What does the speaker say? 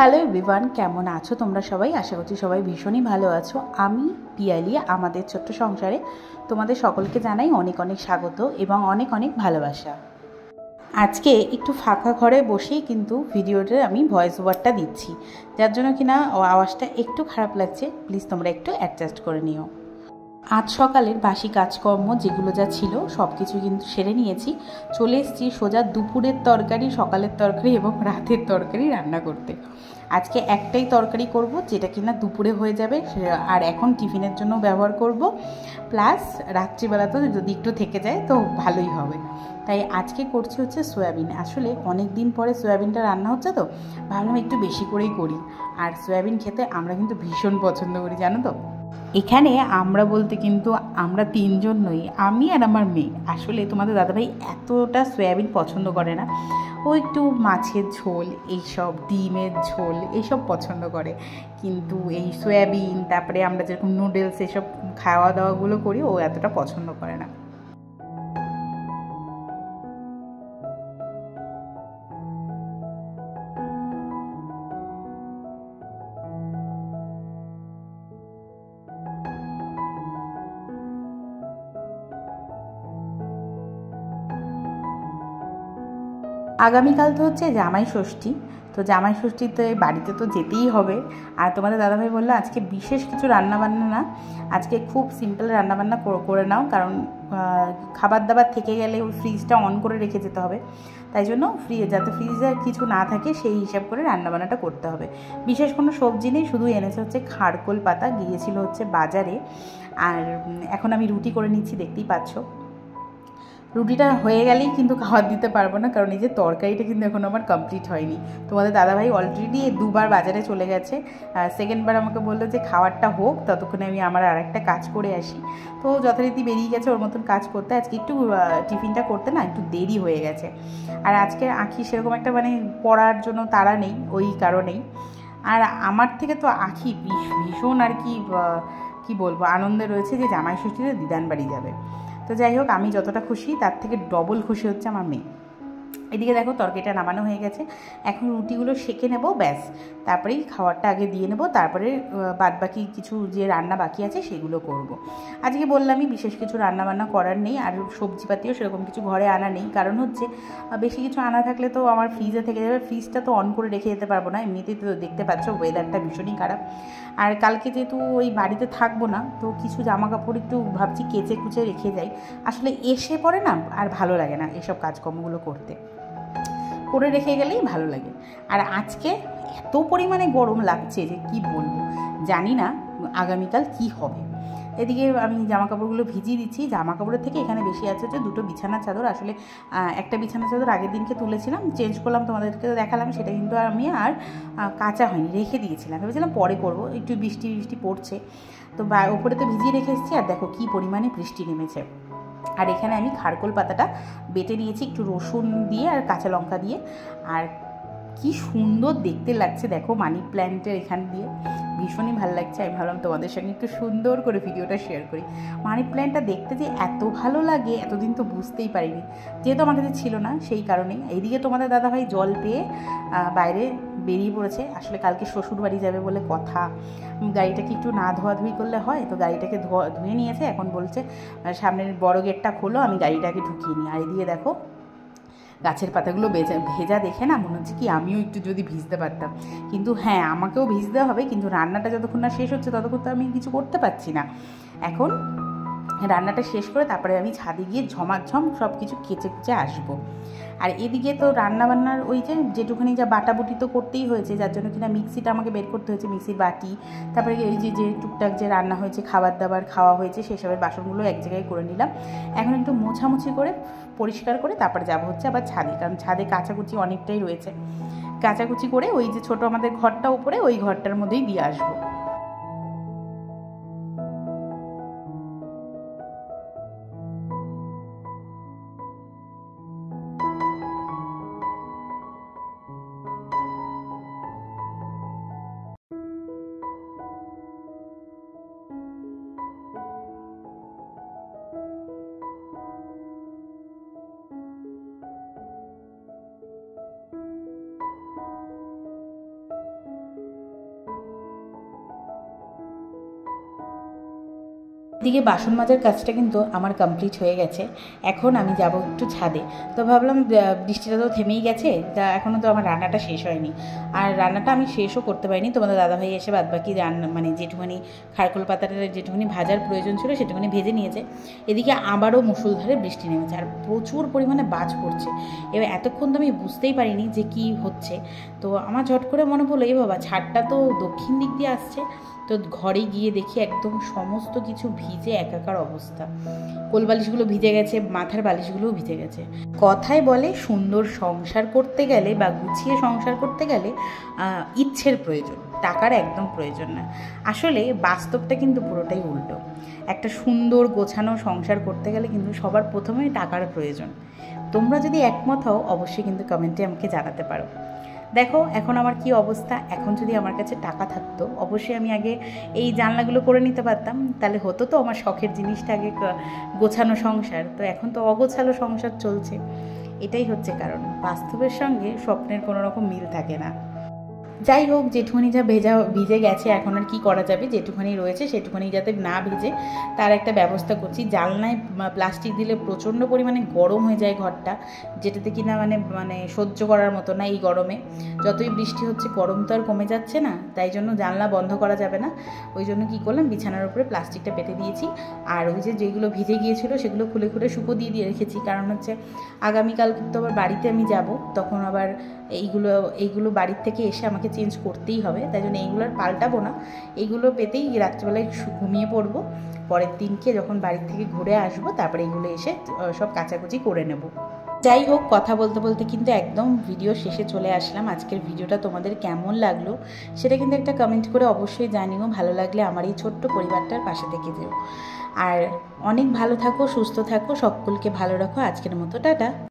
Hello everyone, কেমন আছো তোমরা সবাই? আশা করছি সবাই ভীষণই ভালো আছো। আমি পিয়ালি, আমাদের ছোট্ট সংসারে তোমাদের সকলকে জানাই অনেক অনেক স্বাগত এবং অনেক অনেক ভালোবাসা। আজকে একটু ফাঁকা ঘরে বসেই কিন্তু ভিডিওটা আমি ভয়েস ওভারটা দিচ্ছি, যার জন্য কিনা আওয়াজটা একটু খারাপ লাগছে। প্লিজ তোমরা একটু অ্যাডজাস্ট করে নিও। আজ সকালের বাসি কাজকর্ম যেগুলো যা ছিল সব কিছু কিন্তু সেরে নিয়েছি। চলে এসেছি সোজা দুপুরের তরকারি, সকালের তরকারি এবং রাতের তরকারি রান্না করতে। আজকে একটাই তরকারি করব, যেটা কিনা দুপুরে হয়ে যাবে আর এখন টিফিনের জন্য ব্যবহার করব, প্লাস রাত্রিবেলাতেও যদি একটু থেকে যায় তো ভালোই হবে। তাই আজকে করছি হচ্ছে সয়াবিন। আসলে অনেক দিন পরে সয়াবিনটা রান্না হচ্ছে, তো ভাবলাম একটু বেশি করেই করি। আর সয়াবিন খেতে আমরা কিন্তু ভীষণ পছন্দ করি, জানো তো। এখানে আমরা বলতে কিন্তু আমরা তিনজন নই, আমি আর আমার মেয়ে। আসলে তোমাদের দাদাভাই এতটা সয়াবিন পছন্দ করে না, ও একটু মাছের ঝোল, এইসব ডিমের ঝোল এইসব পছন্দ করে। কিন্তু এই সয়াবিন, তারপরে আমরা যেরকম নুডলস এসব খাওয়া দাওয়াগুলো করি, ও এতটা পছন্দ করে না। আগামীকাল তো হচ্ছে জামাই ষষ্ঠী, তো জামাই ষষ্ঠীতে বাড়িতে তো যেতেই হবে। আর তোমাদের দাদাভাই বললো আজকে বিশেষ কিছু রান্নাবান্না না, আজকে খুব সিম্পল রান্নাবান্না করে নাও, কারণ খাবার দাবার থেকে গেলে ওই ফ্রিজটা অন করে রেখে যেতে হবে। তাই জন্য যাতে ফ্রিজে কিছু না থাকে সেই হিসাব করে রান্নাবান্নাটা করতে হবে। বিশেষ কোনো সবজি নেই, শুধু এনেছে হচ্ছে খারকোল পাতা, গিয়েছিল হচ্ছে বাজারে। আর এখন আমি রুটি করে নিচ্ছি, দেখতেই পাচ্ছ। রুটিটা হয়ে গেলেই কিন্তু খাবার দিতে পারবো না, কারণ এই যে তরকারিটা কিন্তু এখন আমার কমপ্লিট হয়নি। তোমাদের দাদাভাই অলরেডি দুবার বাজারে চলে গেছে। সেকেন্ডবার আমাকে বললো যে খাবারটা হোক, ততক্ষণে আমি আমার আরেকটা কাজ করে আসি। তো যথারীতি বেরিয়ে গেছে ওর মতন কাজ করতে। আজকে একটু টিফিনটা করতে না একটু দেরি হয়ে গেছে। আর আজকে আঁখি সেরকম একটা পড়ার জন্য তাড়া নেই, ওই কারণেই। আর আমার থেকে তো আঁখি ভীষণ আর কি বলবো আনন্দে রয়েছে যে জামাই ষষ্ঠীতে দিদান বাড়ি যাবে। তো যাই হোক, আমি যতটা খুশি তার থেকে ডবল খুশি হচ্ছে আমার মেয়ে। এদিকে দেখো তরকারিটা নামানো হয়ে গেছে, এখন রুটিগুলো সেঁকে নেব, ব্যাস। তারপরেই খাবারটা আগে দিয়ে নেব, তারপরে বাদবাকি কিছু যে রান্না বাকি আছে সেগুলো করব। আজকে বললামই বিশেষ কিছু রান্নাবান্না করার নেই, আর সবজিপাতিও সেরকম কিছু ঘরে আনা নেই। কারণ হচ্ছে বেশি কিছু আনা থাকলে তো আমার ফ্রিজে থেকে যাবে, ফ্রিজটা তো অন করে রেখে যেতে পারবো না। এমনিতেই তো দেখতে পাচ্ছ ওয়েদারটা ভীষণই খারাপ। আর কালকে যেহেতু ওই বাড়িতে থাকবো না, তো কিছু জামা কাপড় একটু ভাবছি কেচে কুচে রেখে যাই। আসলে এসে পরে না আর ভালো লাগে না এসব কাজকর্মগুলো করতে, করে রেখে গেলেই ভালো লাগে। আর আজকে এত পরিমাণে গরম লাগছে যে কি বলবো, জানি না আগামীকাল কি হবে। এদিকে আমি জামা কাপড়গুলো ভিজিয়ে দিচ্ছি। জামা কাপড়ের থেকে এখানে বেশি আছে যে দুটো বিছানার চাদর। আসলে একটা বিছানার চাদর আগের দিনকে তুলেছিলাম, চেঞ্জ করলাম, তোমাদেরকে দেখালাম, সেটা কিন্তু আমি আর কাচা হয়নি, রেখে দিয়েছিলাম। ভেবেছিলাম পরে করবো, একটু বৃষ্টি বৃষ্টি পড়ছে তো ওপরে তো ভিজিয়ে রেখে এসেছি। আর দেখো কী পরিমাণে বৃষ্টি নেমেছে। আর এখানে আমি খারকোল পাতাটা বেটে নিয়েছি একটু রসুন দিয়ে আর কাঁচা লঙ্কা দিয়ে। আর কি সুন্দর দেখতে লাগছে দেখো মানি প্ল্যান্টের এখান দিয়ে, ভীষণই ভালো লাগছে। আমি ভাবলাম তোমাদের সঙ্গে একটু সুন্দর করে ভিডিওটা শেয়ার করি। মানি প্ল্যান্টটা দেখতে যে এত ভালো লাগে এতদিন তো বুঝতেই পারিনি, যেহেতু আমার কাছে ছিল না সেই কারণেই। এইদিকে তোমাদের দাদাভাই জল পেয়ে বাইরে বেরিয়ে পড়েছে। আসলে কালকে শ্বশুর বাড়ি যাবে বলে কথা, গাড়িটাকে একটু না ধোয়াধুয়ি করলে হয়, তো গাড়িটাকে ধুয়ে নিয়েছে। এখন বলছে সামনের বড় গেটটা খোলো, আমি গাড়িটাকে ঢুকিয়ে নিই। আর এদিকে দেখো গাছের পাতাগুলো ভেজা দেখে না মনে হচ্ছে কি আমিও একটু যদি ভিজতে পারতাম। কিন্তু হ্যাঁ, আমাকেও ভিজতে হবে, কিন্তু রান্নাটা যতক্ষণ না শেষ হচ্ছে ততক্ষণ তো আমি কিছু করতে পারছি না। এখন রান্নাটা শেষ করে তারপরে আমি ছাদে গিয়ে ঝমাঝম সব কিছু কেচে কুচে আসবো। আর এদিকে তো রান্নাবান্নার ওই যেটুখানি যা বাটাবুটি তো করতেই হয়েছে, যার জন্য কিনা মিক্সিটা আমাকে বের করতে হয়েছে, মিক্সির বাটি। তারপরে এই যে টুকটাক যে রান্না হয়েছে, খাবার দাবার খাওয়া হয়েছে, সেসবের বাসনগুলো এক জায়গায় করে নিলাম। এখন একটু মোছামুছি করে পরিষ্কার করে তারপরে যাবো হচ্ছে আবার ছাদে, কারণ ছাদে কাচাকুচি অনেকটাই রয়েছে। কাচাকুচি করে ওই যে ছোটো আমাদের ঘরটা উপরে, ওই ঘরটার মধ্যেই দিয়ে আসবো। এদিকে বাসন মাজার কাজটা কিন্তু আমার কমপ্লিট হয়ে গেছে। এখন আমি যাব একটু ছাদে। তো ভাবলাম বৃষ্টিটা তো থেমেই গেছে, তা এখনও তো আমার রান্নাটা শেষ হয়নি। আর রান্নাটা আমি শেষও করতে পারিনি, তোমাদের দাদাভাই এসে বাদবাকি রান্না মানে যেটুখানি খারকোল পাতাটা যেটুখানি ভাজার প্রয়োজন ছিল সেটুখানি ভেজে নিয়েছে। এদিকে আবারও মুষলধারে বৃষ্টি নেমেছে আর প্রচুর পরিমাণে বাজ পড়ছে। এবার এতক্ষণ তো আমি বুঝতেই পারিনি যে কি হচ্ছে। তো আমার ঝট করে মনে পড়লো, এ বাবা ছাদটা তো দক্ষিণ দিক দিয়ে আসছে। তো ঘরে গিয়ে দেখি একদম সমস্ত কিছু ভিজে একাকার অবস্থা। কোল বালিশগুলো ভিজে গেছে, মাথার বালিশগুলোও ভিজে গেছে। কথায় বলে সুন্দর সংসার করতে গেলে বা গুছিয়ে সংসার করতে গেলে ইচ্ছের প্রয়োজন, টাকার একদম প্রয়োজন না। আসলে বাস্তবটা কিন্তু পুরোটাই উল্টো। একটা সুন্দর গোছানো সংসার করতে গেলে কিন্তু সবার প্রথমেই টাকার প্রয়োজন। তোমরা যদি একমত হও অবশ্যই কিন্তু কমেন্টে আমাকে জানাতে পারো। দেখো এখন আমার কি অবস্থা। এখন যদি আমার কাছে টাকা থাকতো অবশ্যই আমি আগে এই জানলাগুলো করে নিতে পারতাম, তাহলে হতো তো আমার শখের জিনিসটা আগে গোছানো সংসার। তো এখন তো অগোছালো সংসার চলছে। এটাই হচ্ছে কারণ, বাস্তবের সঙ্গে স্বপ্নের কোনো রকম মিল থাকে না। যাই হোক, যেটুখানি যা ভিজে গেছে এখন আর কী করা যাবে, যেটুখানি রয়েছে সেটুখানি যাতে না ভিজে তার একটা ব্যবস্থা করছি। জানলায় প্লাস্টিক দিলে প্রচণ্ড পরিমাণে গরম হয়ে যায় ঘরটা, যেটাতে কিনা মানে সহ্য করার মতো না। এই গরমে যতই বৃষ্টি হচ্ছে গরম তো আর কমে যাচ্ছে না, তাই জন্য জানলা বন্ধ করা যাবে না। ওই জন্য কী করলাম, বিছানার উপরে প্লাস্টিকটা পেতে দিয়েছি। আর ওই যেগুলো ভিজে গিয়েছিলো সেগুলো খুলে খুলে শুকো দিয়ে রেখেছি। কারণ হচ্ছে আগামীকাল তো আবার বাড়িতে আমি যাব, তখন আবার এইগুলো বাড়ির থেকে এসে আমাকে চেঞ্জ করতেই হবে, তাই জন্য এইগুলো আর পাল্টাবো না। এইগুলো পেতেই রাত্রিবেলায় ঘুমিয়ে পড়বো। পরের দিনকে যখন বাড়ির থেকে ঘুরে আসবো তারপরে এইগুলো এসে সব কাচাকুচি করে নেব। যাই হোক, কথা বলতে বলতে কিন্তু একদম ভিডিও শেষে চলে আসলাম। আজকের ভিডিওটা তোমাদের কেমন লাগলো সেটা কিন্তু একটা কমেন্ট করে অবশ্যই জানিও। ভালো লাগলে আমার এই ছোট্ট পরিবারটার পাশে থেকে যেও। আর অনেক ভালো থাকো, সুস্থ থাকো, সকলকে ভালো রাখো। আজকের মতো টাটা।